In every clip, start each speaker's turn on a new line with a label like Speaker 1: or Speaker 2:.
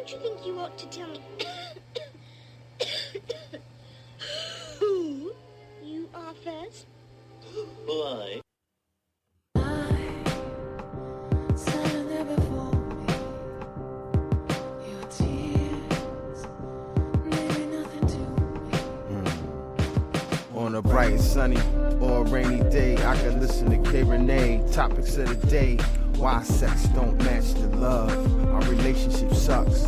Speaker 1: Don't you think you ought to tell me who you are first?
Speaker 2: Why?
Speaker 3: On a bright, sunny, or rainy day, I can listen to Rene. Topics of the day: why sex don't match the love, our relationship sucks,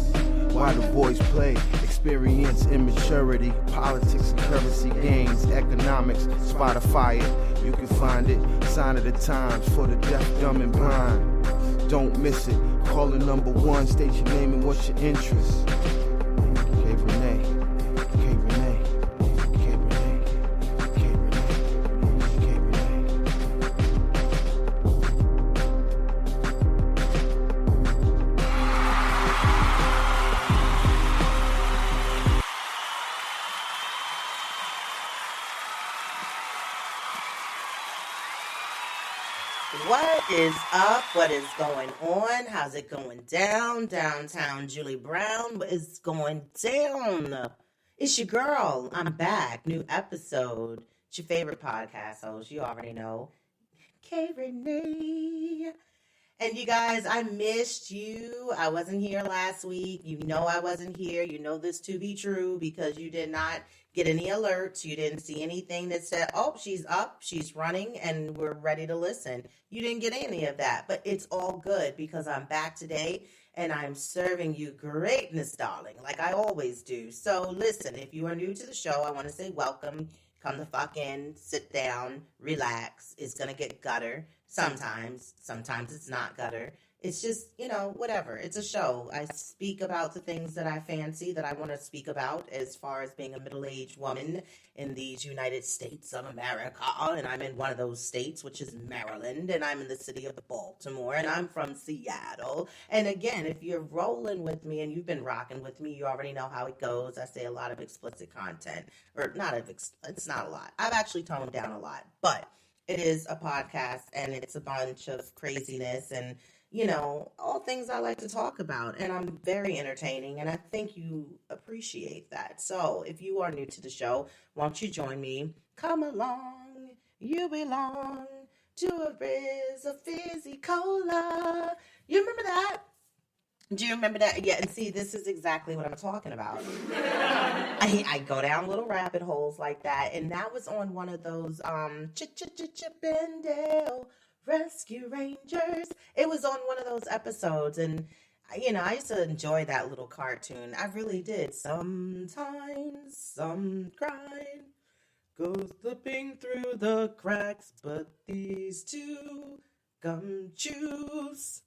Speaker 3: why the boys play, experience immaturity, politics and currency gains, economics, Spotify it, you can find it. Sign of the times for the deaf, dumb and blind. Don't miss it. Call the number one, state your name and what's your interest. Rene.
Speaker 4: What is up? What is going on? How's it going down? Downtown Julie Brown. What is going down? It's your girl. I'm back. New episode. It's your favorite podcast host. You already know. Rene. And you guys, I missed you. I wasn't here last week. You know I wasn't here. You know this to be true because you did not get any alerts. You didn't see anything that said, oh, she's up, she's running, and we're ready to listen. You didn't get any of that, but it's all good because I'm back today and I'm serving you greatness, darling, like I always do. So listen, if you are new to the show, I want to say welcome. Come the fuck in, sit down, relax. It's going to get gutter sometimes. Sometimes it's not gutter. It's just, whatever. It's a show. I speak about the things that I fancy, that I want to speak about as far as being a middle-aged woman in these United States of America. And I'm in one of those states, which is Maryland. And I'm in the city of Baltimore. And I'm from Seattle. And again, if you're rolling with me and you've been rocking with me, you already know how it goes. I say a lot of explicit content. Or it's not a lot. I've actually toned down a lot. But it is a podcast and it's a bunch of craziness and all things I like to talk about. And I'm very entertaining, and I think you appreciate that. So if you are new to the show, won't you join me? Come along, you belong to a Riz, a fizzy cola. You remember that? Do you remember that? Yeah, and see, this is exactly what I'm talking about. I go down little rabbit holes like that, and that was on one of those Chippendale Rescue Rangers. It was on one of those episodes, and I used to enjoy that little cartoon. I really did. Sometimes some crime goes slipping through the cracks, but these two gumshoes.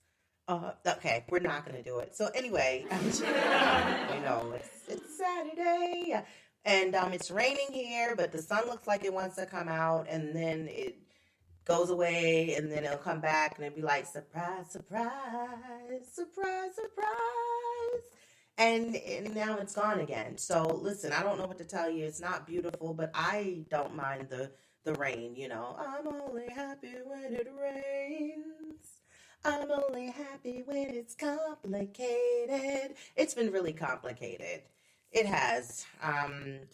Speaker 4: Okay, we're not gonna do it. So anyway, it's Saturday, and it's raining here, but the sun looks like it wants to come out, and then it goes away, and then it'll come back, and it'll be like, surprise, surprise, surprise, surprise. And now it's gone again. So listen, I don't know what to tell you. It's not beautiful, but I don't mind the rain, I'm only happy when it rains. I'm only happy when it's complicated. It's been really complicated. It has.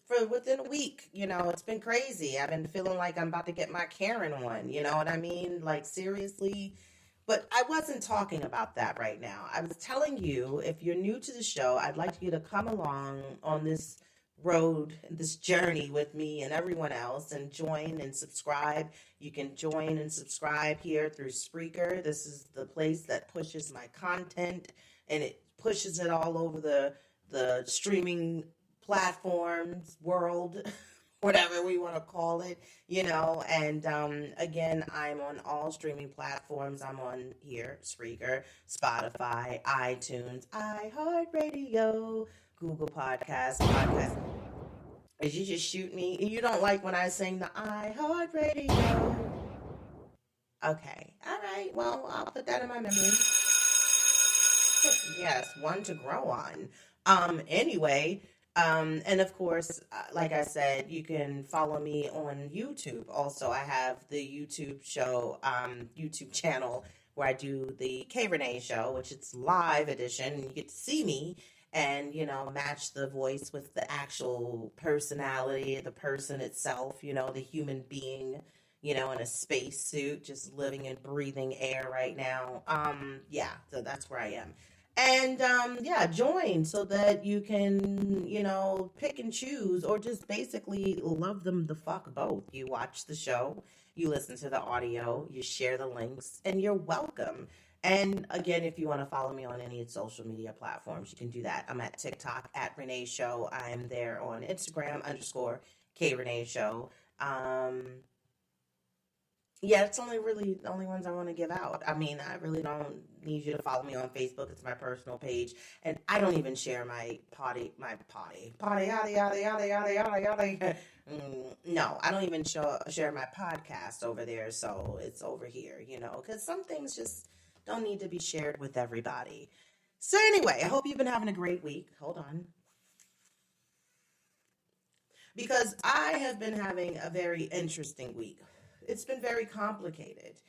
Speaker 4: For within a week, it's been crazy. I've been feeling like I'm about to get my Karen on. You know what I mean? Like, seriously. But I wasn't talking about that right now. I was telling you, if you're new to the show, I'd like you to come along on this road, this journey with me and everyone else, and join and subscribe. You can join and subscribe here through Spreaker. This is the place that pushes my content, and it pushes it all over the streaming platforms world, whatever we want to call it, and again, I'm on all streaming platforms. I'm on here, Spreaker, Spotify, iTunes, iHeartRadio, Google Podcasts. Did you just shoot me? You don't like when I sing the iHeartRadio? Okay, all right, well, I'll put that in my memory. Yes, one to grow on. Anyway, and of course, like I said, you can follow me on YouTube. Also, I have the YouTube channel where I do the K Rene show, which it's live edition, and you get to see me. and, match the voice with the actual personality, the person itself, the human being, in a spacesuit, just living and breathing air right now. Yeah, so that's where I am. And yeah, join so that you can, pick and choose, or just basically love them the fuck both. You watch the show, you listen to the audio, you share the links, and you're welcome. And again, if you want to follow me on any social media platforms, you can do that. I'm at TikTok at Rene Show. I'm there on Instagram _K Rene Show. Yeah, it's only really the only ones I want to give out. I mean, I really don't need you to follow me on Facebook. It's my personal page. And I don't even share my potty, yada, yada, yada, yada, yada, yada. No, I don't even share my podcast over there. So it's over here, because some things just don't need to be shared with everybody. So anyway, I hope you've been having a great week. Hold on. Because I have been having a very interesting week. It's been very complicated.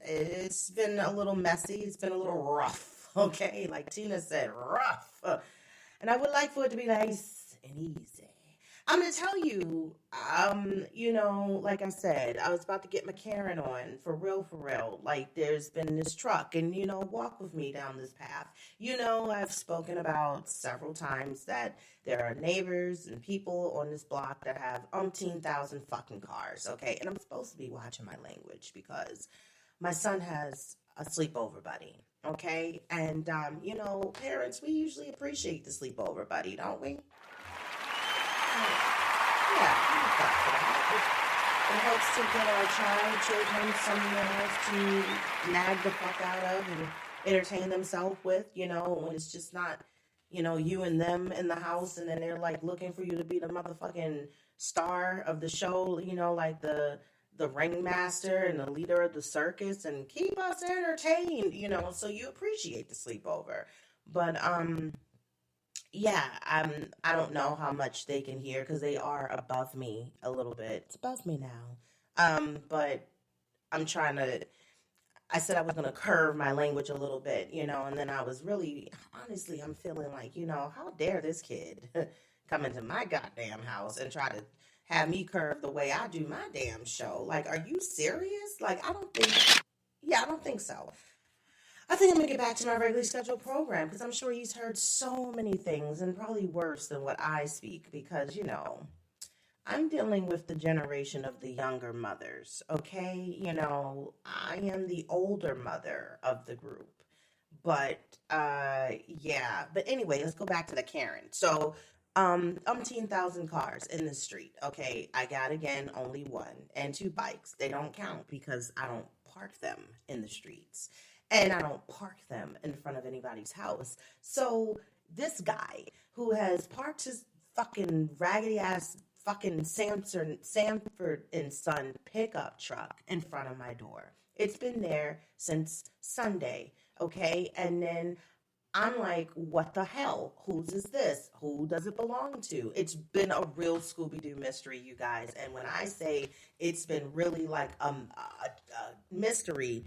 Speaker 4: It's been a little messy. It's been a little rough. Okay, like Tina said, rough. And I would like for it to be nice and easy. I'm going to tell you, like I said, I was about to get my Karen on, for real. Like, there's been this truck, and, walk with me down this path. I've spoken about several times that there are neighbors and people on this block that have umpteen thousand fucking cars, okay? And I'm supposed to be watching my language because my son has a sleepover buddy, okay? And, parents, we usually appreciate the sleepover buddy, don't we? Yeah, it helps to get our children somewhere else to nag the fuck out of and entertain themselves with, when it's just not, you and them in the house, and then they're like looking for you to be the motherfucking star of the show, like the ringmaster and the leader of the circus, and keep us entertained, so you appreciate the sleepover. But, yeah, I don't know how much they can hear because they are above me a little bit. It's above me now. But I'm trying to, I said I was going to curve my language a little bit, and then I was really, honestly, I'm feeling like, how dare this kid come into my goddamn house and try to have me curve the way I do my damn show. Like, are you serious? Like, I don't think so. I think I'm going to get back to my regularly scheduled program because I'm sure he's heard so many things and probably worse than what I speak because, I'm dealing with the generation of the younger mothers, okay? I am the older mother of the group. But, yeah. But anyway, let's go back to the Karen. So, umpteen thousand cars in the street, okay? I got, again, only one. And 2 bikes. They don't count because I don't park them in the streets. And I don't park them in front of anybody's house. So this guy who has parked his fucking raggedy ass fucking Sanford and Son pickup truck in front of my door. It's been there since Sunday, okay? And then I'm like, what the hell? Whose is this? Who does it belong to? It's been a real Scooby-Doo mystery, you guys. And when I say it's been really like a mystery,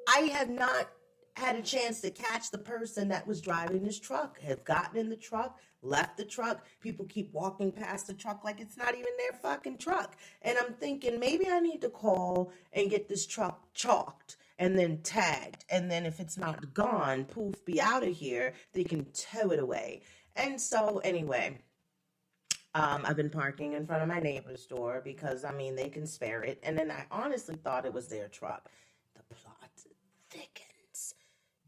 Speaker 4: I have not had a chance to catch the person that was driving this truck, have gotten in the truck, left the truck. People keep walking past the truck like it's not even their fucking truck. And I'm thinking maybe I need to call and get this truck chalked and then tagged. And then if it's not gone, poof, be out of here. They can tow it away. And so anyway, I've been parking in front of my neighbor's door because, they can spare it. And then I honestly thought it was their truck. The plot thickens.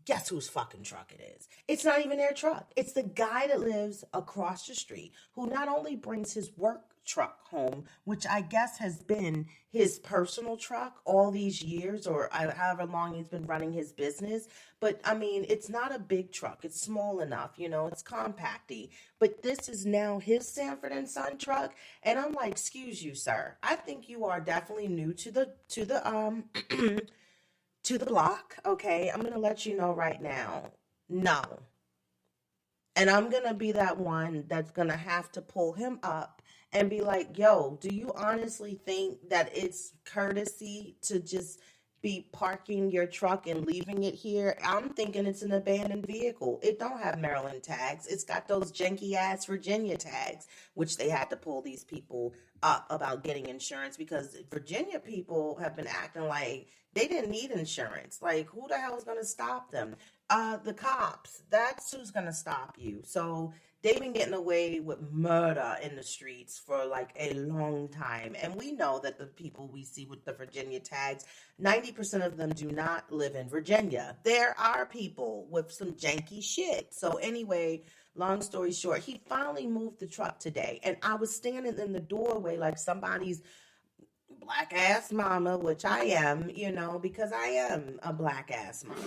Speaker 4: Guess whose fucking truck it is? It's not even their truck. It's the guy that lives across the street who not only brings his work truck home, which I guess has been his personal truck all these years or however long he's been running his business. But it's not a big truck. It's small enough, it's compacty. But this is now his Sanford and Son truck. And I'm like, excuse you, sir. I think you are definitely new to the to the block, okay? I'm going to let you know right now, no. And I'm going to be that one that's going to have to pull him up and be like, yo, do you honestly think that it's courtesy to just be parking your truck and leaving it here, I'm thinking it's an abandoned vehicle. It don't have Maryland tags. It's got those janky ass Virginia tags, which they had to pull these people up about getting insurance because Virginia people have been acting like they didn't need insurance. Like, who the hell is going to stop them? The cops. That's who's going to stop you. So they've been getting away with murder in the streets for like a long time. And we know that the people we see with the Virginia tags, 90% of them do not live in Virginia. There are people with some janky shit. So anyway, long story short, he finally moved the truck today. And I was standing in the doorway like somebody's black ass mama, which I am, you know, because I am a black ass mama.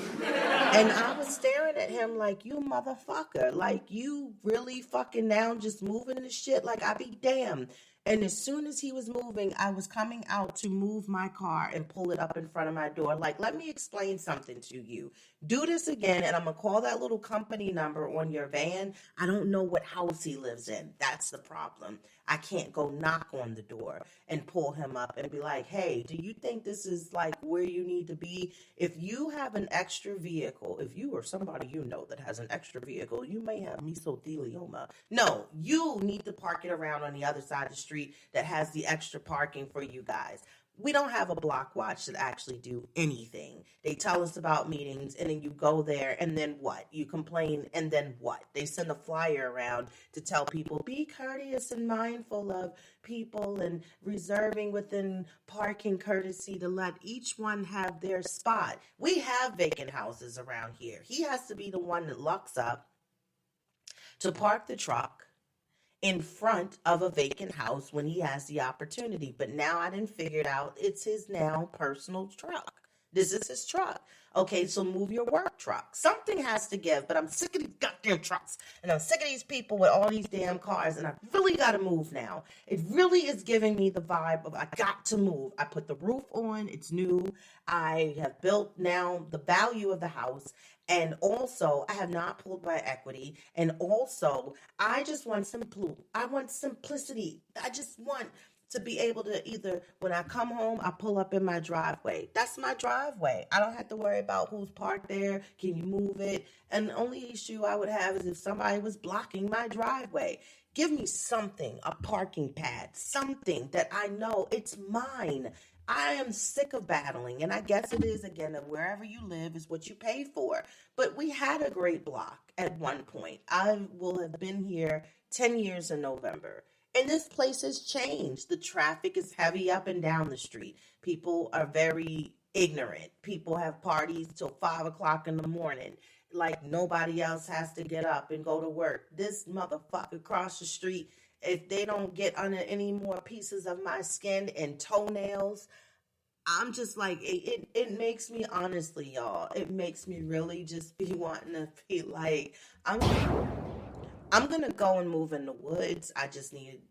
Speaker 4: And I was staring at him like, you motherfucker, like you really fucking now just moving this shit, like I be damned. And as soon as he was moving, I was coming out to move my car and pull it up in front of my door. Like, let me explain something to you. Do this again, and I'm going to call that little company number on your van. I don't know what house he lives in. That's the problem. I can't go knock on the door and pull him up and be like, hey, do you think this is like where you need to be? If you have an extra vehicle, if you or somebody you know that has an extra vehicle, you may have mesothelioma. No, you need to park it around on the other side of the street that has the extra parking for you guys. We don't have a block watch that actually do anything. They tell us about meetings, and then you go there, and then what? You complain, and then what? They send a flyer around to tell people, be courteous and mindful of people and reserving within parking courtesy to let each one have their spot. We have vacant houses around here. He has to be the one that lucks up to park the truck in front of a vacant house when he has the opportunity. But now I didn't figure it out. It's his now personal truck. This is his truck. Okay, so move your work truck. Something has to give, but I'm sick of these goddamn trucks. And I'm sick of these people with all these damn cars. And I really got to move now. It really is giving me the vibe of I got to move. I put the roof on. It's new. I have built now the value of the house. And also, I have not pulled my equity. And also, I just want simplicity. I just want to be able to either, when I come home, I pull up in my driveway. That's my driveway. I don't have to worry about who's parked there. Can you move it? And the only issue I would have is if somebody was blocking my driveway. Give me something, a parking pad, something that I know it's mine. I am sick of battling, and I guess it is, again, that wherever you live is what you pay for. But we had a great block at one point. I will have been here 10 years in November, and this place has changed. The traffic is heavy up and down the street. People are very ignorant. People have parties till 5 o'clock in the morning. Like nobody else has to get up and go to work. This motherfucker across the street, if they don't get under any more pieces of my skin and toenails, I'm just like, it makes me, honestly, y'all, it makes me really just be wanting to be like, I'm going to go and move in the woods. I just need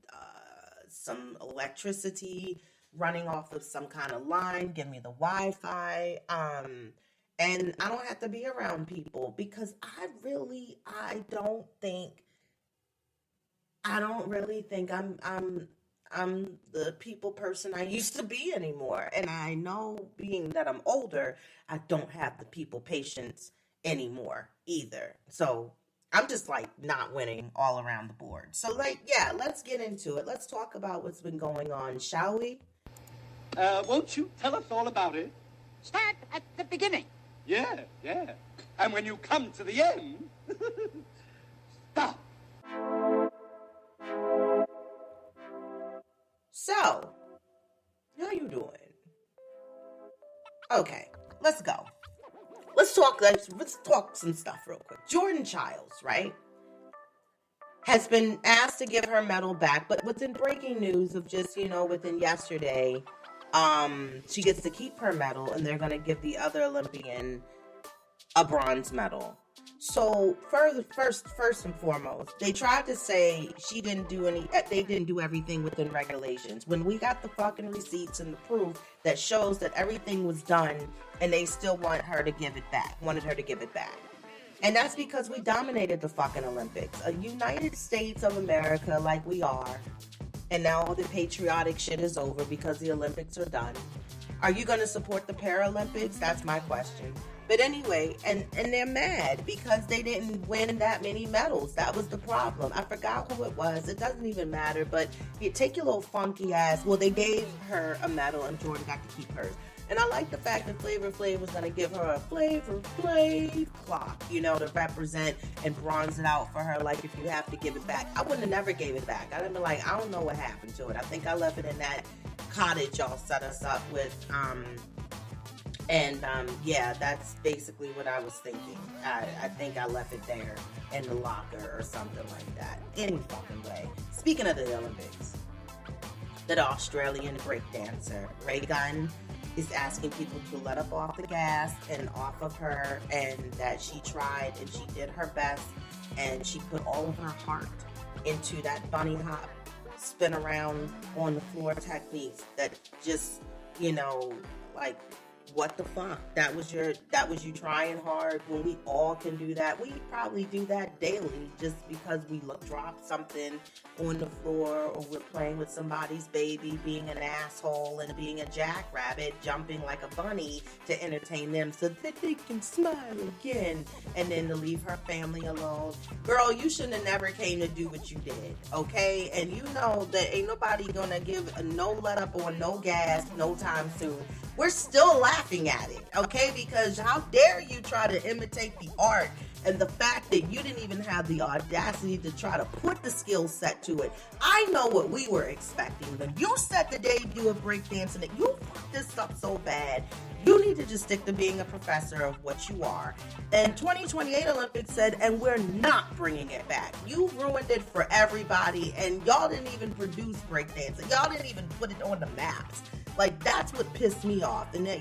Speaker 4: some electricity running off of some kind of line. Give me the Wi-Fi. And I don't have to be around people because I don't really think I'm the people person I used to be anymore. And I know, being that I'm older, I don't have the people patience anymore either. So I'm just like not winning all around the board. So like, yeah, let's get into it. Let's talk about what's been going on, shall we?
Speaker 5: Won't you tell us all about it?
Speaker 6: Start at the beginning.
Speaker 5: Yeah. And when you come to the end, stop.
Speaker 4: So, how you doing? Okay, let's go. Let's talk some stuff real quick. Jordan Childs, right, has been asked to give her medal back, but within breaking news of just, within yesterday, she gets to keep her medal, and they're going to give the other Olympian a bronze medal. So first and foremost, they tried to say they didn't do everything within regulations. When we got the fucking receipts and the proof that shows that everything was done, and they still wanted her to give it back. And that's because we dominated the fucking Olympics. A United States of America like we are. And now all the patriotic shit is over because the Olympics are done. Are you going to support the Paralympics? That's my question. But anyway, and they're mad because they didn't win that many medals. That was the problem. I forgot who it was. It doesn't even matter. But you take your little funky ass. Well, they gave her a medal and Jordan got to keep hers. And I like the fact that Flavor Flav was going to give her a Flavor Flav clock, you know, to represent and bronze it out for her. Like, if you have to give it back. I wouldn't have never gave it back. I'd have been like, I don't know what happened to it. I think I left it in that cottage y'all set us up with. Yeah, that's basically what I was thinking. I think I left it there in the locker or something like that. Any fucking way. Speaking of the Olympics, the Australian breakdancer, Rene, is asking people to let up off the gas and off of her, and that she tried and she did her best and she put all of her heart into that bunny hop, spin around on the floor techniques that just, you know, like, what the fuck? That was you trying hard when we all can do that. We probably do that daily just because we drop something on the floor or we're playing with somebody's baby, being an asshole and being a jackrabbit, jumping like a bunny to entertain them so that they can smile again, and then to leave her family alone. Girl, you shouldn't have never came to do what you did, okay? And you know that ain't nobody gonna give a no let up or no gas no time soon. We're still laughing at it, okay? Because how dare you try to imitate the art and the fact that you didn't even have the audacity to try to put the skill set to it. I know what we were expecting. When you set the debut of breakdancing, that you fucked this up so bad, you need to just stick to being a professor of what you are. And 2028 Olympics said, and we're not bringing it back. You ruined it for everybody, and y'all didn't even produce breakdancing. Y'all didn't even put it on the maps. Like, that's what pissed me off. And that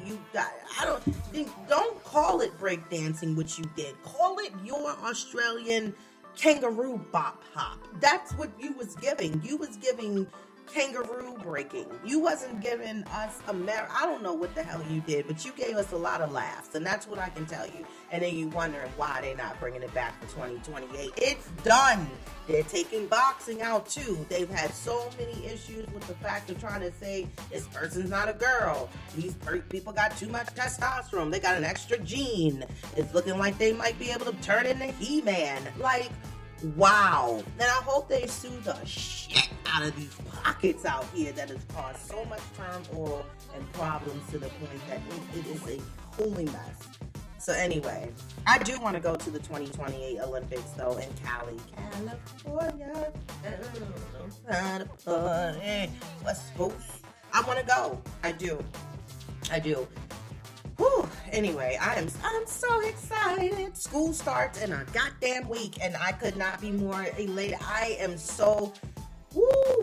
Speaker 4: don't call it breakdancing what you did. Call it your Australian kangaroo bop hop. That's what you was giving. You was giving kangaroo breaking. You wasn't giving us I don't know what the hell you did, but you gave us a lot of laughs, and that's what I can tell you. And then you wondering why they're not bringing it back for 2028. It's done. They're taking boxing out too. They've had so many issues with the fact of trying to say this person's not a girl. These people got too much testosterone. They got an extra gene. It's looking like they might be able to turn into He-Man. Like, wow. And I hope they sue the shit out of these pockets out here that has caused so much turmoil and problems to the point that it is a holy mess. So anyway, I do want to go to the 2028 Olympics though in Cali, California. West Coast. I want to go. I do. Whew. Anyway, I'm so excited. School starts in a goddamn week, and I could not be more elated. I am so.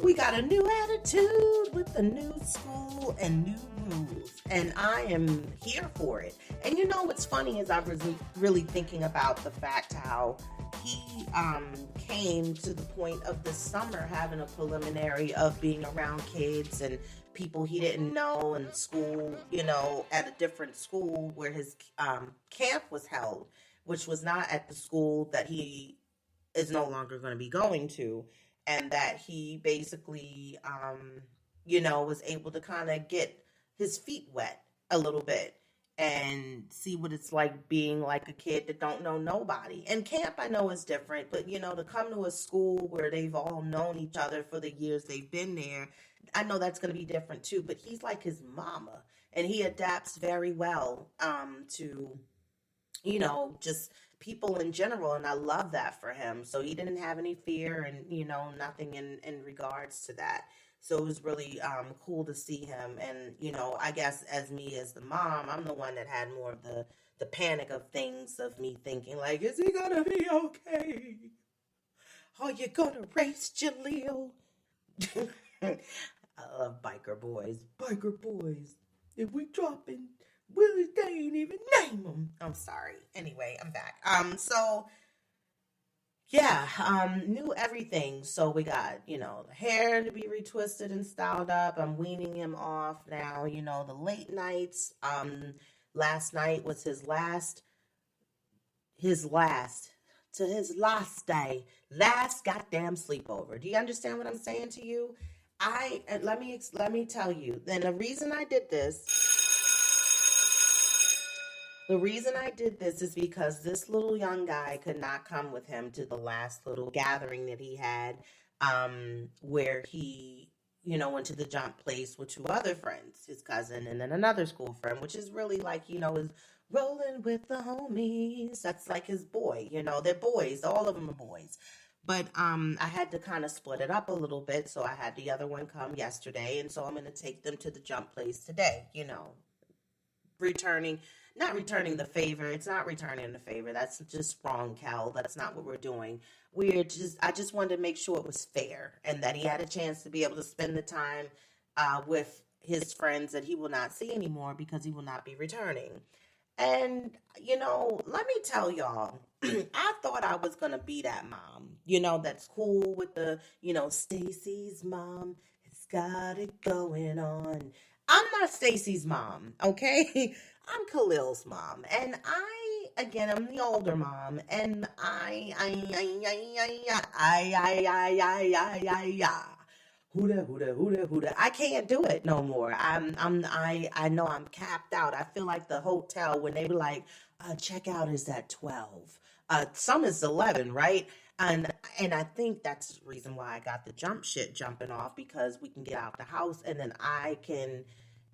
Speaker 4: We got a new attitude with a new school and new rules, and I am here for it. And you know what's funny is I was really thinking about the fact how he came to the point of this summer having a preliminary of being around kids and people he didn't know in school, you know, at a different school where his camp was held, which was not at the school that he is no longer going to be going to. And that he basically, you know, was able to kind of get his feet wet a little bit and see what it's like being like a kid that don't know nobody. And camp, I know, is different, but, you know, to come to a school where they've all known each other for the years they've been there, I know that's going to be different too. But he's like his mama, and he adapts very well to, you know, just people in general, and I love that for him. So he didn't have any fear and, you know, nothing in regards to that. So it was really cool to see him. And, you know, I guess as me as the mom, I'm the one that had more of the panic of things, of me thinking like, is he gonna be okay? Are you gonna race Jaleel? I love biker boys. If we dropping, Willie, they ain't even name them. I'm sorry. Anyway, I'm back. New everything. So we got, you know, the hair to be retwisted and styled up. I'm weaning him off now. You know, the late nights. Last night was his last day, last goddamn sleepover. Do you understand what I'm saying to you? Let me tell you. Then the reason I did this The reason I did this is because this little young guy could not come with him to the last little gathering that he had, where he, went to the jump place with two other friends, his cousin and then another school friend, which is really like, is rolling with the homies. That's like his boy, they're boys. All of them are boys. But I had to kind of split it up a little bit. So I had the other one come yesterday. And so I'm going to take them to the jump place today, not returning the favor. It's not returning the favor. That's just wrong, Cal. That's not what we're doing. I just wanted to make sure it was fair and that he had a chance to be able to spend the time with his friends that he will not see anymore because he will not be returning. And, let me tell y'all, I thought I was going to be that mom, that's cool with the, Stacy's mom has got it going on. I'm not Stacy's mom, okay? I'm Khalil's mom, and I'm the older mom, and Huda. I can't do it no more. I know I'm capped out. I feel like the hotel when they were like, check out is at 12. Some is 11, right? And I think that's the reason why I got the jumping off, because we can get out the house and then I can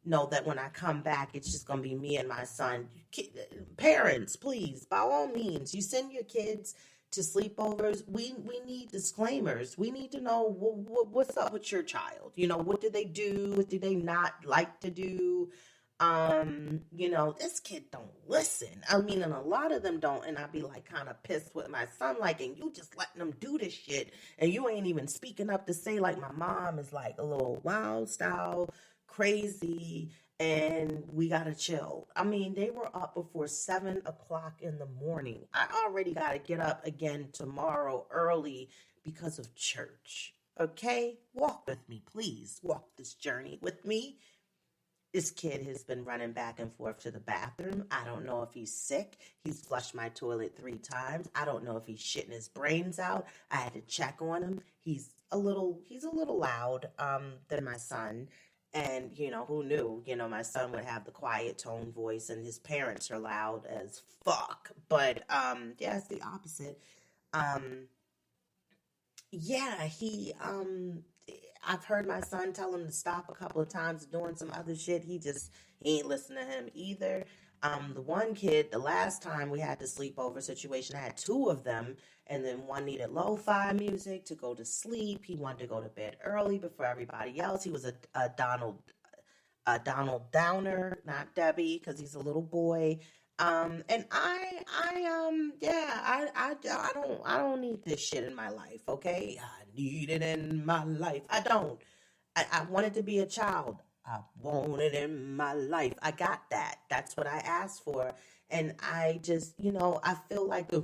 Speaker 4: know that when I come back, it's just going to be me and my son. Parents, please, by all means, you send your kids to sleepovers. We need disclaimers. We need to know what's up with your child. What do they do? What do they not like to do? This kid don't listen. And a lot of them don't. And I'd be like kind of pissed with my son, like, and you just letting them do this shit. And you ain't even speaking up to say, like, my mom is like a little wild style, crazy, and we gotta chill. They were up before 7 o'clock in the morning. I already gotta get up again tomorrow early because of church. Okay? Walk with me, please. Walk this journey with me. This kid has been running back and forth to the bathroom. I don't know if he's sick. He's flushed my toilet 3 times. I don't know if he's shitting his brains out. I had to check on him. He's a little loud than my son. And, who knew, my son would have the quiet tone voice and his parents are loud as fuck. But, it's the opposite. I've heard my son tell him to stop a couple of times doing some other shit. He ain't listening to him either. The one kid, the last time we had the sleepover situation, I had 2 of them, and then one needed lo-fi music to go to sleep. He wanted to go to bed early before everybody else. He was a Donald Downer, not Debbie, because he's a little boy. And I don't need this shit in my life, okay? I need it in my life. I don't. I wanted to be a child. I want it in my life. I got that. That's what I asked for. And I just, I feel like the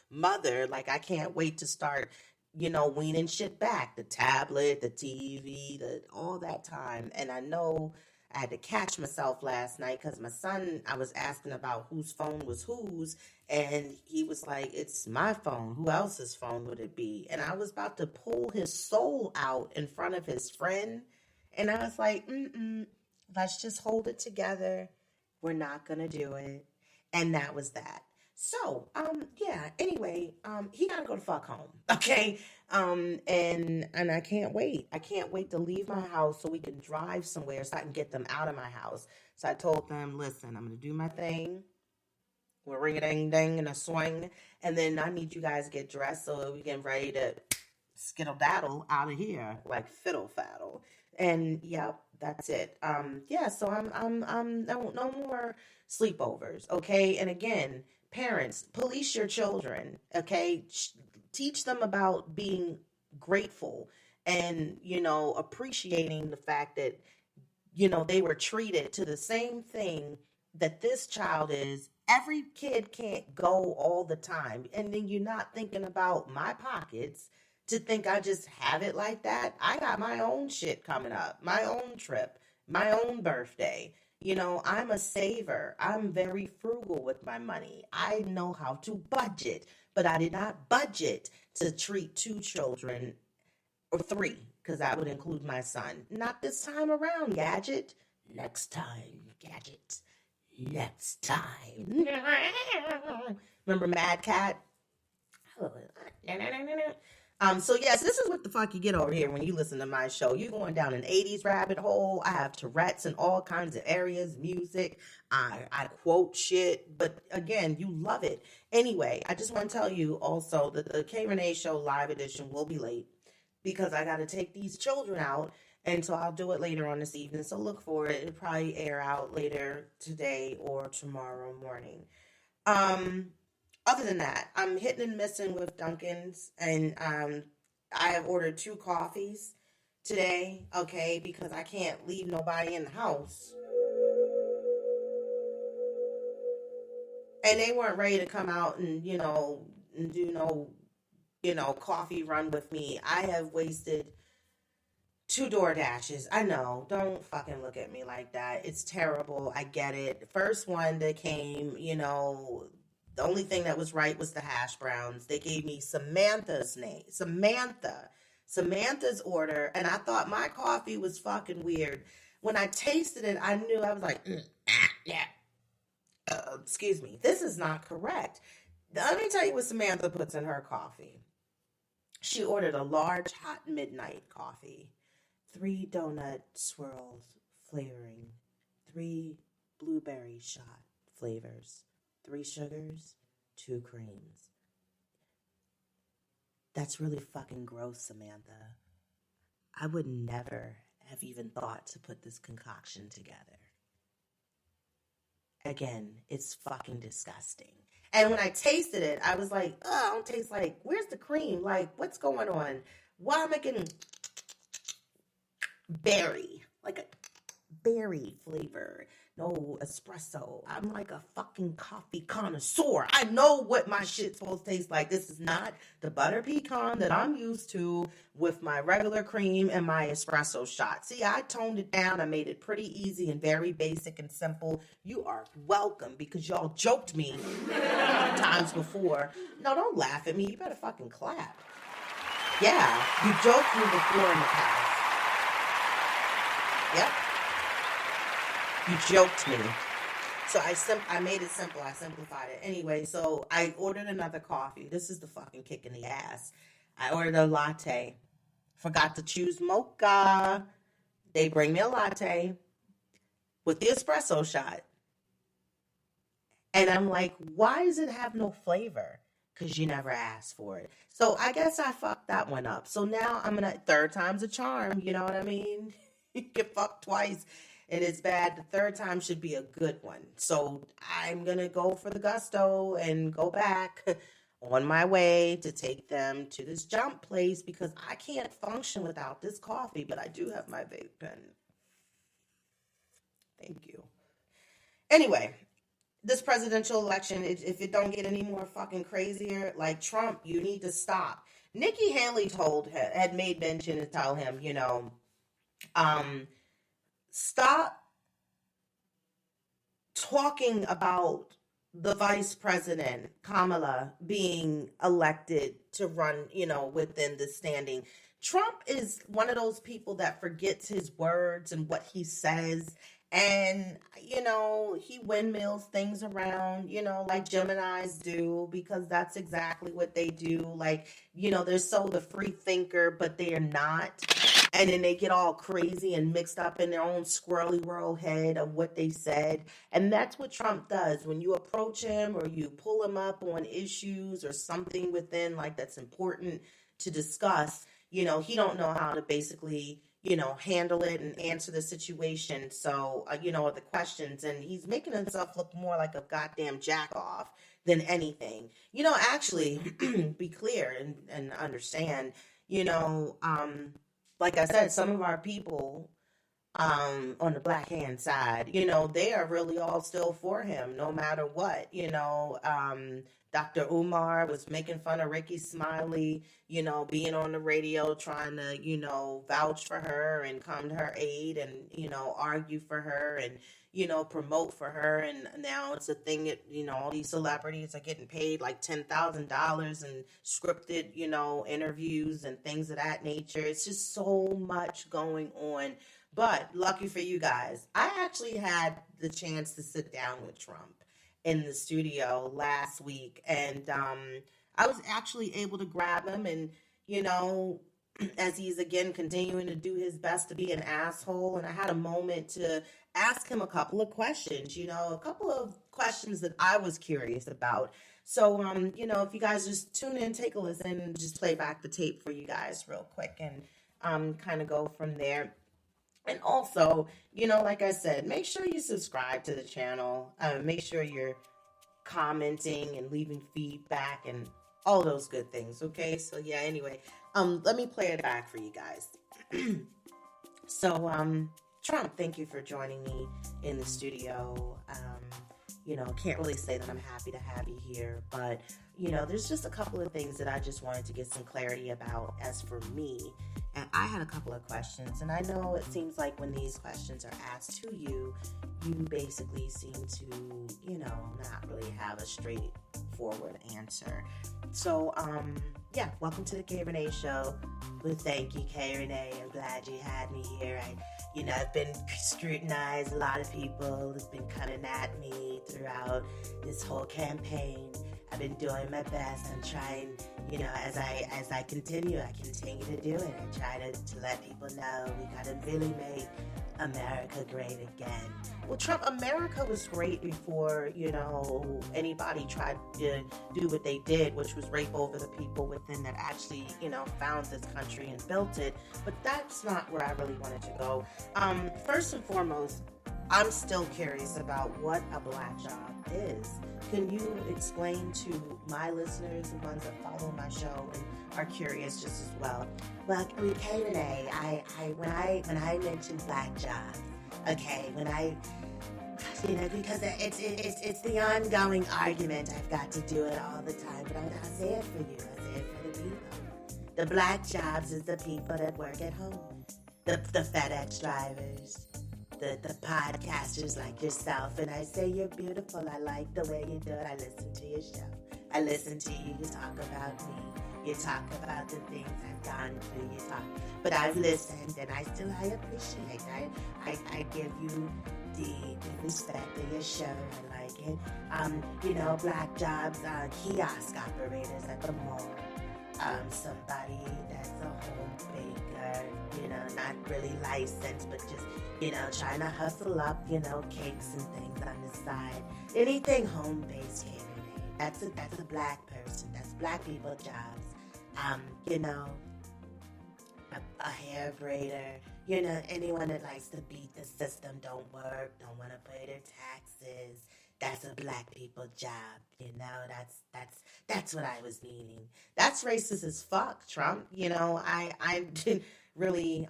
Speaker 4: mother, like I can't wait to start, weaning shit back. The tablet, the TV, all that time. And I know I had to catch myself last night because my son, I was asking about whose phone was whose, and he was like, it's my phone. Who else's phone would it be? And I was about to pull his soul out in front of his friend, and I was like, let's just hold it together. We're not going to do it. And that was that. So, anyway, he got to go to fuck home, okay? And I can't wait. I can't wait to leave my house so we can drive somewhere so I can get them out of my house. So I told them, listen, I'm going to do my thing. We'll ring-a-ding-ding and a swing. And then I need you guys to get dressed so we get ready to skittle-daddle out of here, like fiddle-faddle. And, yep, that's it. So I'm no more sleepovers, okay? And again, parents, police your children, okay? Teach them about being grateful and, appreciating the fact that, they were treated to the same thing that this child is. Every kid can't go all the time. And then you're not thinking about my pockets to think I just have it like that. I got my own shit coming up, my own trip, my own birthday. I'm a saver. I'm very frugal with my money. I know how to budget, but I did not budget to treat 2 children or 3, because that would include my son. Not this time around, Gadget. Next time, Gadget. next time. Remember Mad Cat? So yes, this is what the fuck you get over here when you listen to my show. You're going down an 80s rabbit hole. I have Tourette's in all kinds of areas, music. I quote shit, but again, you love it. Anyway, I just want to tell you also that the K Rene Show live edition will be late because I got to take these children out, and so I'll do it later on this evening. So look for it. It'll probably air out later today or tomorrow morning. Other than that, I'm hitting and missing with Dunkin's, and I have ordered 2 coffees today, okay, because I can't leave nobody in the house. And they weren't ready to come out and, do no, coffee run with me. I have wasted 2 DoorDashes. I know. Don't fucking look at me like that. It's terrible. I get it. The first one that came, the only thing that was right was the hash browns. They gave me Samantha's name. Samantha's order. And I thought my coffee was fucking weird. When I tasted it, I knew. I was like, yeah. Excuse me. This is not correct. Let me tell you what Samantha puts in her coffee. She ordered a large hot midnight coffee. 3 donut swirls flavoring. 3 blueberry shot flavors. 3 sugars, 2 creams. That's really fucking gross, Samantha. I would never have even thought to put this concoction together. Again, it's fucking disgusting. And when I tasted it, I was like, oh, I don't taste like, where's the cream? Like, what's going on? Why am I getting berry? Like a berry flavor. No espresso. I'm like a fucking coffee connoisseur. I know what my shit's supposed to taste like. This is not the butter pecan that I'm used to with my regular cream and my espresso shot. See, I toned it down. I made it pretty easy and very basic and simple. You are welcome because y'all joked me times before. No, don't laugh at me. You better fucking clap. Yeah, you joked me before in the past. Yep. You joked me. So I made it simple. I simplified it. Anyway, so I ordered another coffee. This is the fucking kick in the ass. I ordered a latte. Forgot to choose mocha. They bring me a latte with the espresso shot. And I'm like, why does it have no flavor? Because you never asked for it. So I guess I fucked that one up. So now I'm going to, 3rd time's a charm. You know what I mean? You get fucked twice. And it's bad. The 3rd time should be a good one. So I'm going to go for the gusto and go back on my way to take them to this jump place because I can't function without this coffee, but I do have my vape pen. Thank you. Anyway, this presidential election, if it don't get any more fucking crazier, like Trump, you need to stop. Nikki Haley had made mention to tell him, stop talking about the vice president, Kamala, being elected to run, within the standing. Trump is one of those people that forgets his words and what he says. And, he windmills things around, like Geminis do, because that's exactly what they do. Like, they're so the free thinker, but they are not. And then they get all crazy and mixed up in their own squirrely world head of what they said. And that's what Trump does. When you approach him or you pull him up on issues or something within, like, that's important to discuss, he don't know how to basically, handle it and answer the situation. So, the questions, and he's making himself look more like a goddamn jack off than anything. Actually, be clear and understand, like I said, some of our people on the black hand side, they are really all still for him, no matter what. Dr. Umar was making fun of Ricky Smiley, being on the radio, trying to, vouch for her and come to her aid and, argue for her and, promote for her. And now it's a thing that, all these celebrities are getting paid like $10,000 and scripted, interviews and things of that nature. It's just so much going on. But lucky for you guys, I actually had the chance to sit down with Trump in the studio last week, and I was actually able to grab him, and you know, as he's again continuing to do his best to be an asshole, and I had a moment to ask him a couple of questions, a couple of questions that I was curious about. So, if you guys just tune in, take a listen, and just play back the tape for you guys real quick, and kind of go from there. And also, like I said, make sure you subscribe to the channel. Make sure you're commenting and leaving feedback and all those good things. Okay. So yeah, anyway, let me play it back for you guys. So, Trump, thank you for joining me in the studio. Can't really say that I'm happy to have you here, but there's just a couple of things that I just wanted to get some clarity about as for me. And I had a couple of questions, and I know it seems like when these questions are asked to you, you basically seem to, not really have a straightforward answer. So, welcome to the K. Rene Show. Well, thank you, K. Rene. I'm glad you had me here. I've been scrutinized. A lot of people have been coming at me throughout this whole campaign. I've been doing my best. I'm trying, as I continue to do it. I try to let people know we gotta really make America great again. Well, Trump, America was great before, anybody tried to do what they did, which was rape over the people within that actually, found this country and built it. But that's not where I really wanted to go. First and foremost, I'm still curious about what a black job is. Can you explain to my listeners, the ones that follow my show and are curious just as well? Well, okay, Renee, when I mentioned black jobs, okay, because it's the ongoing argument. I've got to do it all the time, but I say it for you. I say it for the people. The black jobs is the people that work at home, the FedEx drivers, the podcasters like yourself. And I say you're beautiful. I like the way you do it. I listen to your show. I listen to you. You talk about me. You talk about the things I've gone through. But I've listened, and I appreciate. I give you the respect of your show. I like it. Black jobs, kiosk operators at the mall. Somebody that's a home baker, not really licensed, but just, trying to hustle up, cakes and things on the side. Anything home-based catering. That's a black person. That's black people jobs. A hair braider, anyone that likes to beat the system, don't work, don't want to pay their taxes. That's a black people job, that's what I was meaning. That's racist as fuck, Trump. I didn't really,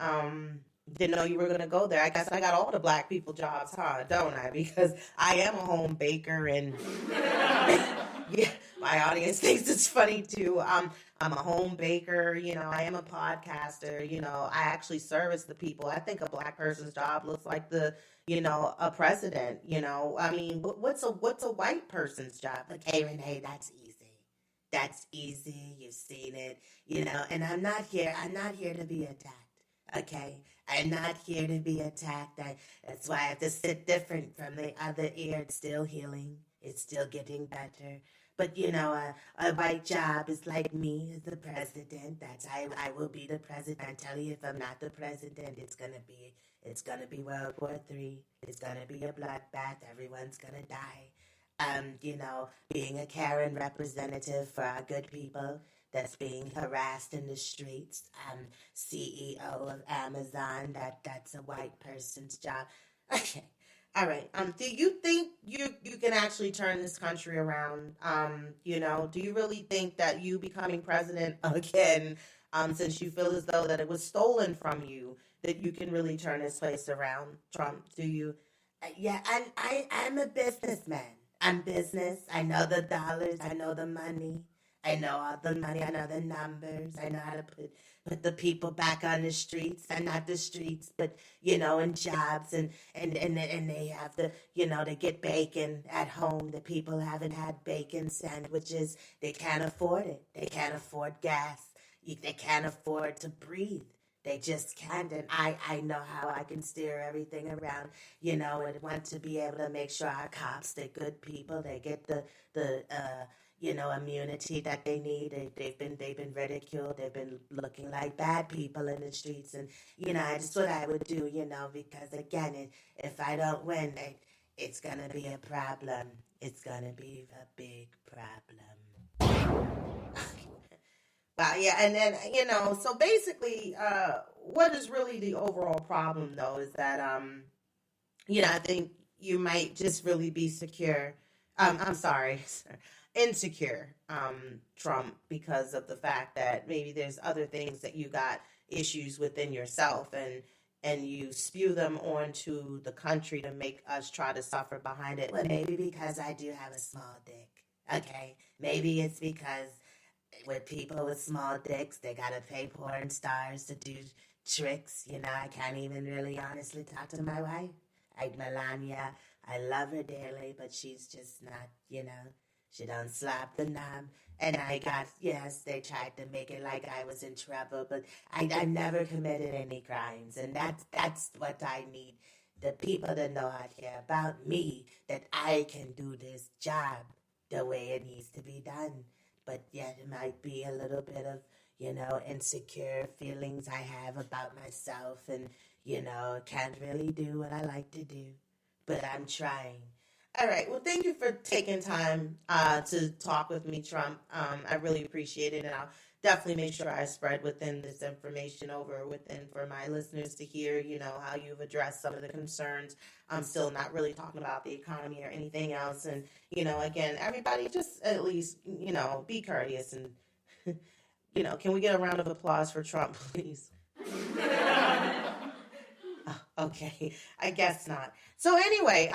Speaker 4: didn't know you were going to go there. I guess I got all the black people jobs, don't I? Because I am a home baker, and yeah, my audience thinks it's funny too. I'm a home baker, I am a podcaster, I actually service the people. I think a black person's job looks like a president, I mean, what's a white person's job? Okay, Renee, that's easy. That's easy. You've seen it, and I'm not here to be attacked. Okay. I'm not here to be attacked. That's why I have to sit different from the other ear. It's still healing. It's still getting better. But, a white job is like me as the president. I will be the president. I tell you, if I'm not the president, it's gonna be World War III. It's gonna be a bloodbath. Everyone's gonna die. Being a Karen representative for our good people that's being harassed in the streets. CEO of Amazon. That's a white person's job. Okay. All right. Do you think you can actually turn this country around? Do you really think that you becoming president again, since you feel as though that it was stolen from you, that you can really turn this place around, Trump? Do you? Yeah, I'm a businessman. I'm business. I know the dollars. I know the money. I know all the money. I know the numbers. I know how to put the people back on the streets, and not the streets, but in jobs, and they have to, to get bacon at home. The people haven't had bacon sandwiches. They can't afford it. They can't afford gas. They can't afford to breathe. They just can't, and I know how I can steer everything around, and want to be able to make sure our cops, they're good people, they get the immunity that they need. They've been ridiculed, they've been looking like bad people in the streets, and that's what I would do, because again, if I don't win, it's gonna be a problem. It's gonna be a big problem. Well, yeah, and then, so basically, what is really the overall problem, though, is that, I think you might just really be insecure, Trump, because of the fact that maybe there's other things that you got issues within yourself, and you spew them onto the country to make us try to suffer behind it. Well, maybe because I do have a small dick, okay? Maybe it's because with people with small dicks, they gotta pay porn stars to do tricks. I can't even really honestly talk to my wife. Melania, I love her dearly, but she's just not, she don't slap the knob. And they tried to make it like I was in trouble, but I never committed any crimes. And that's what I need. The people that know out here about me, that I can do this job the way it needs to be done. But yet it might be a little bit of, insecure feelings I have about myself, and, can't really do what I like to do. But I'm trying. All right. Well, thank you for taking time to talk with me, Trump. I really appreciate it, and I'll definitely make sure I spread within this information over within for my listeners to hear, how you've addressed some of the concerns. I'm still not really talking about the economy or anything else. And, again, everybody just at least, be courteous. And, can we get a round of applause for Trump, please? Okay, I guess not. So anyway,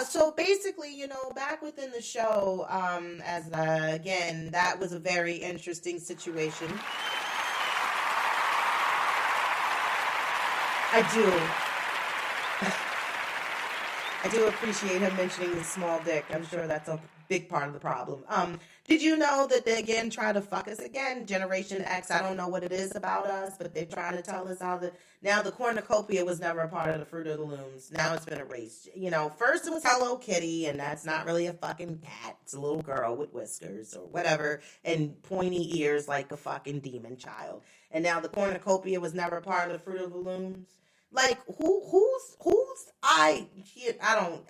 Speaker 4: so basically, back within the show, again, that was a very interesting situation. I do appreciate him mentioning the small dick. I'm sure that's a big part of the problem. Did you know that they again try to fuck us again? Generation X, I don't know what it is about us, but they're trying to tell us now the cornucopia was never a part of the Fruit of the Looms. Now it's been erased. First it was Hello Kitty, and that's not really a fucking cat. It's a little girl with whiskers or whatever, and pointy ears like a fucking demon child. And now the cornucopia was never a part of the Fruit of the Looms. Like who's I don't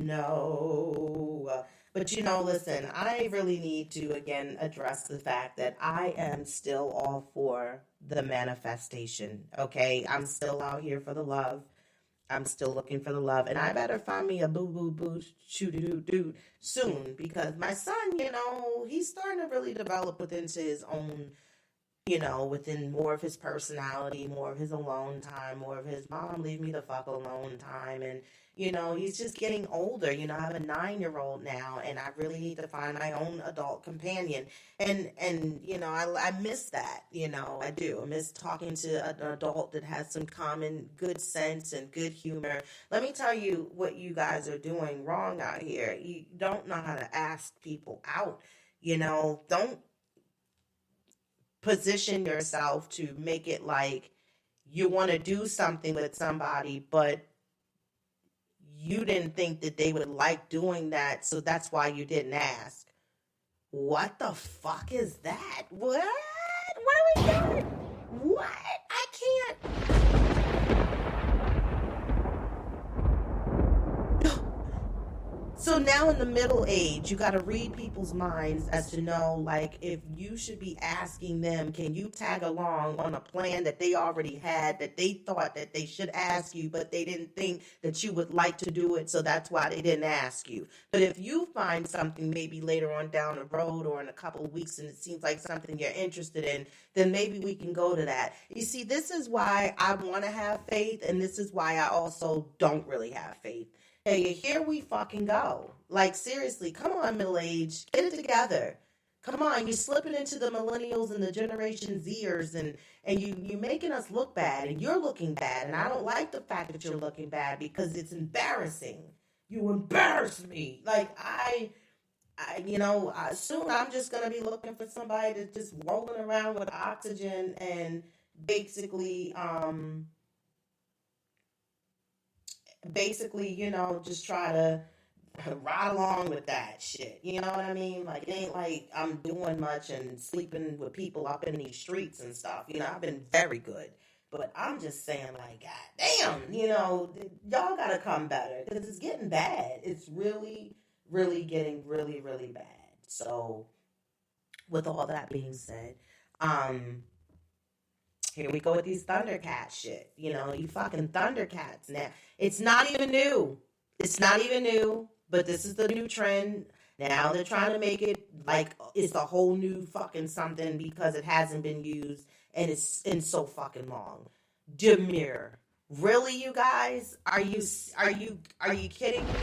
Speaker 4: know. But listen, I really need to again address the fact that I am still all for the manifestation. Okay, I'm still out here for the love. I'm still looking for the love, and I better find me a boo shoo-doo-doo soon, because my son, he's starting to really develop within his own, within more of his personality, more of his alone time, more of his mom, leave me the fuck alone time. And, he's just getting older. I have a 9-year-old now, and I really need to find my own adult companion. And I miss that, I do. I miss talking to an adult that has some common good sense and good humor. Let me tell you what you guys are doing wrong out here. You don't know how to ask people out. Don't position yourself to make it like you want to do something with somebody, but you didn't think that they would like doing that, so that's why you didn't ask. What the fuck is that? What are we doing? What? I can't. So now in the middle age, you got to read people's minds as to know, like, if you should be asking them, can you tag along on a plan that they already had, that they thought that they should ask you, but they didn't think that you would like to do it, so that's why they didn't ask you. But if you find something maybe later on down the road or in a couple of weeks and it seems like something you're interested in, then maybe we can go to that. You see, this is why I want to have faith, and this is why I also don't really have faith. Hey, here we fucking go. Like, seriously, come on, middle age, get it together. Come on, you're slipping into the millennials and the Generation Zers, and you're making us look bad, and you're looking bad, and I don't like the fact that you're looking bad because it's embarrassing. You embarrass me. Like, soon I'm just gonna be looking for somebody to just rolling around with oxygen and basically, just try to ride along with that shit. You know what I mean? Like, it ain't like I'm doing much and sleeping with people up in these streets and stuff. I've been very good. But I'm just saying, like, God damn, y'all gotta come better because it's getting bad. It's really, really getting really, really bad. So, with all that being said, here we go with these Thundercats shit. You fucking Thundercats now. It's not even new. It's not even new, but this is the new trend. Now they're trying to make it like it's a whole new fucking something because it hasn't been used and it's in so fucking long. Demure. Really, you guys? Are you kidding me?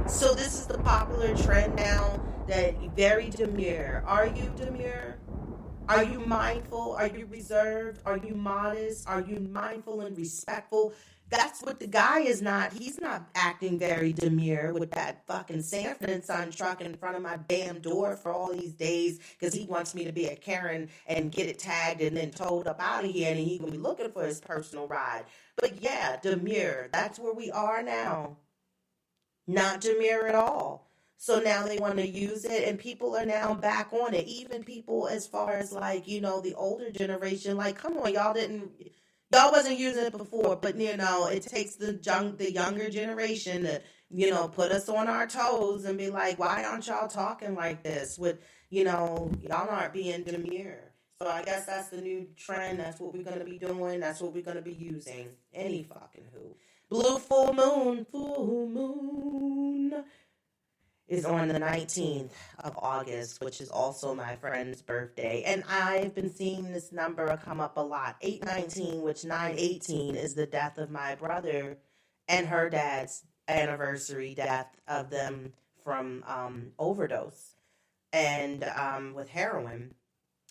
Speaker 4: So this is the popular trend now that very demure. Are you demure? Are you mindful? Are you reserved? Are you modest? Are you mindful and respectful? That's what the guy is not. He's not acting very demure with that fucking Sanford and Son truck in front of my damn door for all these days because he wants me to be a Karen and get it tagged and then towed up out of here and he gonna be looking for his personal ride. But yeah, demure. That's where we are now. Not demure at all. So now they want to use it and people are now back on it. Even people as far as like, the older generation, like, come on, y'all wasn't using it before, but it takes the younger generation to, put us on our toes and be like, why aren't y'all talking like this? Y'all aren't being demure. So I guess that's the new trend. That's what we're going to be doing. That's what we're going to be using. Any fucking who. Blue full moon is on the 19th of August, which is also my friend's birthday. And I've been seeing this number come up a lot. 819, which 918 is the death of my brother and her dad's anniversary death of them from overdose and with heroin.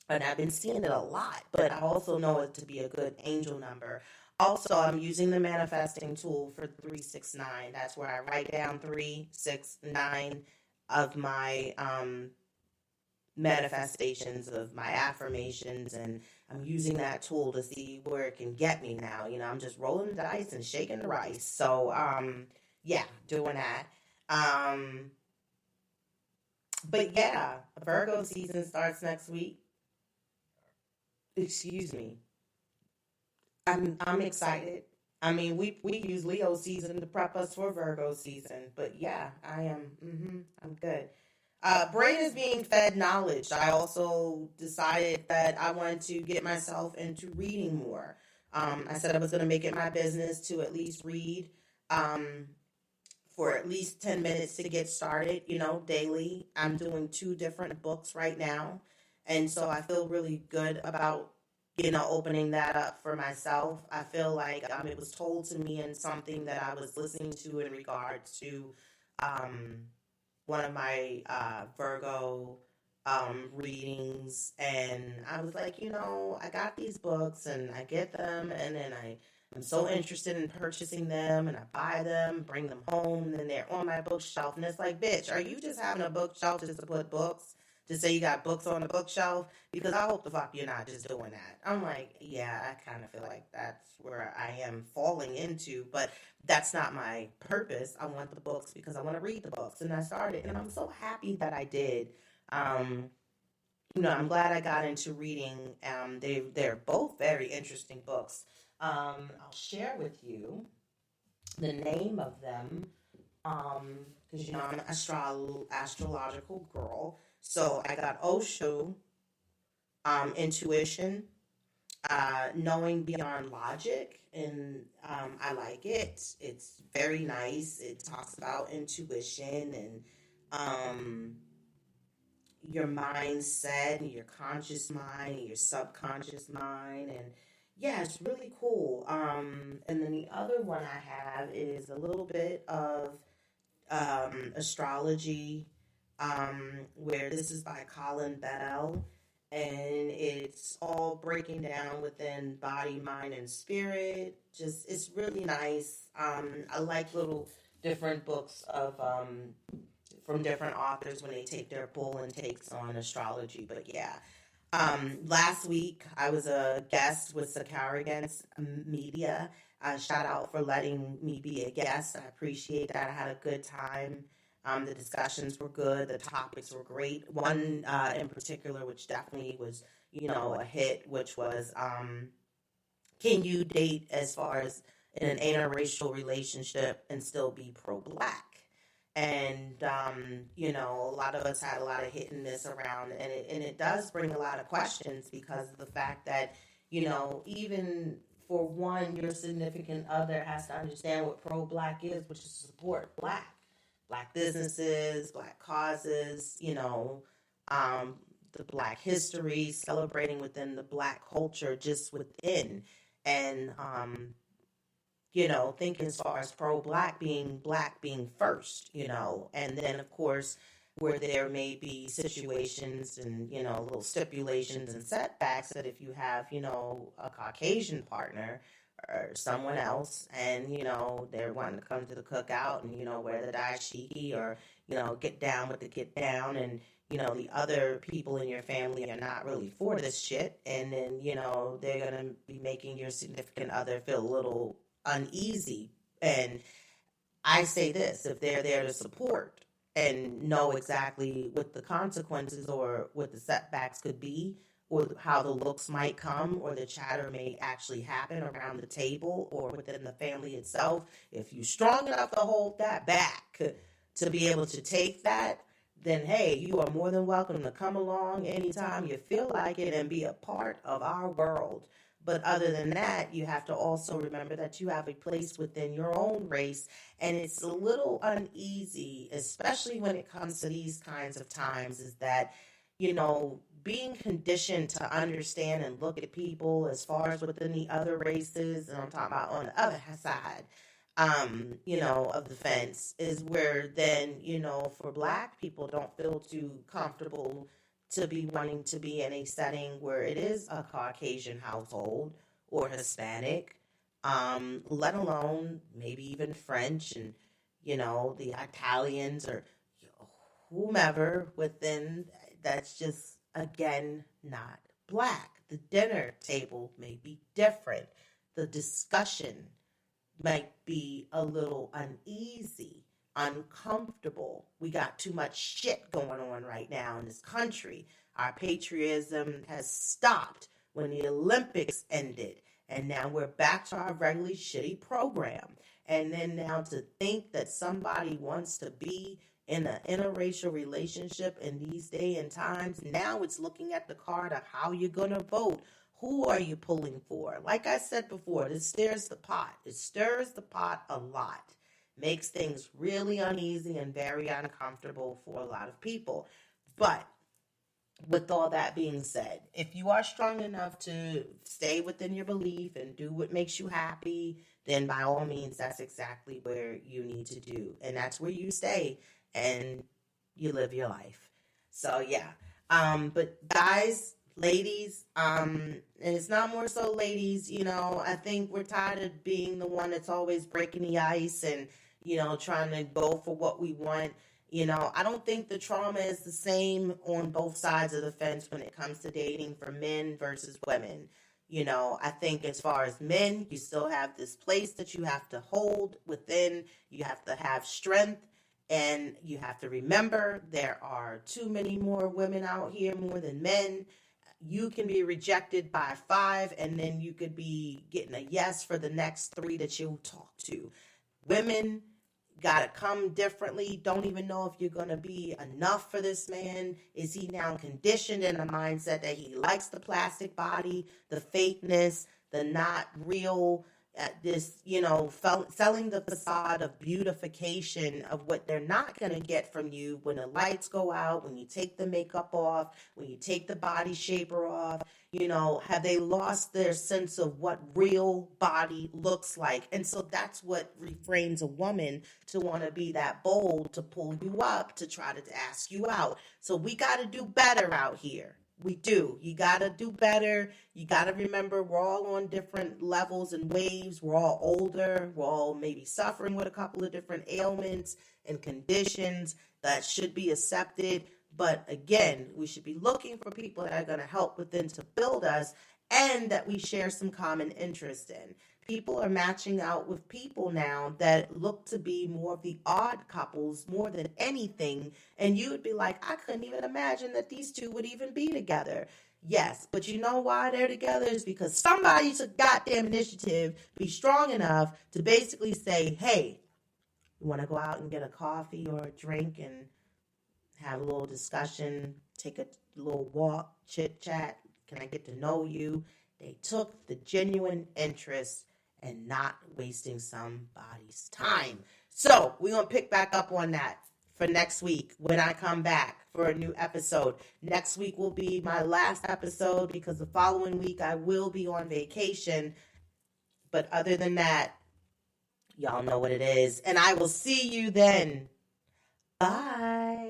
Speaker 4: And I've been seeing it a lot, but I also know it to be a good angel number. Also, I'm using the manifesting tool for 369. That's where I write down 369 of my manifestations, of my affirmations, and I'm using that tool to see where it can get me now. I'm just rolling the dice and shaking the rice. So, doing that. But yeah, Virgo season starts next week. Excuse me. I'm excited. I mean, we use Leo season to prep us for Virgo season, but yeah, I am. I'm good. Brain is being fed knowledge. I also decided that I wanted to get myself into reading more. I said I was going to make it my business to at least read for at least 10 minutes to get started, daily. I'm doing 2 different books right now, and so I feel really good about opening that up for myself. I feel like it was told to me in something that I was listening to in regards to one of my Virgo readings. And I was like, I got these books and I get them and then I'm so interested in purchasing them and I buy them, bring them home, and then they're on my bookshelf. And it's like, bitch, are you just having a bookshelf just to put books? To say you got books on the bookshelf? Because I hope the fuck you're not just doing that. I'm like, yeah, I kind of feel like that's where I am falling into, but that's not my purpose. I want the books because I want to read the books. And I started, and I'm so happy that I did. I'm glad I got into reading. They're both very interesting books. I'll share with you the name of them because, I'm an astrological girl. So I got Osho, Intuition, Knowing Beyond Logic, and I like it. It's very nice. It talks about intuition and your mindset and your conscious mind and your subconscious mind, and yeah, it's really cool. And then the other one I have is a little bit of astrology. Where this is by Colin Bedell, and it's all breaking down within body, mind, and spirit. Just, it's really nice. I like little different books of from different authors when they take their pull and takes on astrology. But yeah, last week I was a guest with Sakara Against Media. Shout out for letting me be a guest. I appreciate that. I had a good time. The discussions were good. The topics were great. One in particular, which definitely was, a hit, which was can you date as far as in an interracial relationship and still be pro-black? And a lot of us had a lot of hitting this around, and it does bring a lot of questions because of the fact that even for one, your significant other has to understand what pro-black is, which is support black businesses, black causes, the black history, celebrating within the black culture, just within, and think as far as pro-black being first, and then of course where there may be situations and, little stipulations and setbacks that if you have, a Caucasian partner or someone else and, they're wanting to come to the cookout and, wear the dashiki or, get down with the get down and, the other people in your family are not really for this shit. And then, they're going to be making your significant other feel a little uneasy. And I say this, if they're there to support and know exactly what the consequences or what the setbacks could be, or how the looks might come, or the chatter may actually happen around the table or within the family itself, if you're strong enough to hold that back, to be able to take that, then hey, you are more than welcome to come along anytime you feel like it and be a part of our world. But other than that, you have to also remember that you have a place within your own race, and it's a little uneasy, especially when it comes to these kinds of times, is that, being conditioned to understand and look at people as far as within the other races, and I'm talking about on the other side, of the fence, is where then, for black people don't feel too comfortable to be wanting to be in a setting where it is a Caucasian household or Hispanic, let alone maybe even French and, the Italians or whomever within, that's just, again, not black. The dinner table may be different. The discussion might be a little uneasy, uncomfortable. We got too much shit going on right now in this country. Our patriotism has stopped when the Olympics ended, and now we're back to our regularly shitty program. And then now to think that somebody wants to be in an interracial relationship in these day and times, now it's looking at the card of how you're going to vote. Who are you pulling for? Like I said before, this stirs the pot. It stirs the pot a lot. Makes things really uneasy and very uncomfortable for a lot of people. But with all that being said, if you are strong enough to stay within your belief and do what makes you happy, then by all means, that's exactly where you need to do. And that's where you stay and you live your life. So yeah. But guys, ladies, and it's not more so ladies, I think we're tired of being the one that's always breaking the ice and, trying to go for what we want. I don't think the trauma is the same on both sides of the fence when it comes to dating for men versus women. I think as far as men, you still have this place that you have to hold within. You have to have strength. And you have to remember there are too many more women out here, more than men. You can be rejected by 5, and then you could be getting a yes for the next 3 that you talk to. Women got to come differently. Don't even know if you're going to be enough for this man. Is he now conditioned in a mindset that he likes the plastic body, the fakeness, the not real, selling the facade of beautification of what they're not going to get from you when the lights go out, when you take the makeup off, when you take the body shaper off. Have they lost their sense of what real body looks like? And so that's what refrains a woman to want to be that bold to pull you up, to try to ask you out. So we got to do better out here. We do. You got to do better. You got to remember we're all on different levels and waves. We're all older. We're all maybe suffering with a couple of different ailments and conditions that should be accepted. But again, we should be looking for people that are going to help within to build us and that we share some common interest in. People are matching out with people now that look to be more of the odd couples more than anything. And you would be like, I couldn't even imagine that these two would even be together. Yes, but you know why they're together is because somebody took goddamn initiative, be strong enough to basically say, hey, you want to go out and get a coffee or a drink and have a little discussion, take a little walk, chit chat. Can I get to know you? They took the genuine interest and not wasting somebody's time. So we're going to pick back up on that for next week when I come back for a new episode. Next week will be my last episode because the following week I will be on vacation. But other than that, y'all know what it is. And I will see you then. Bye.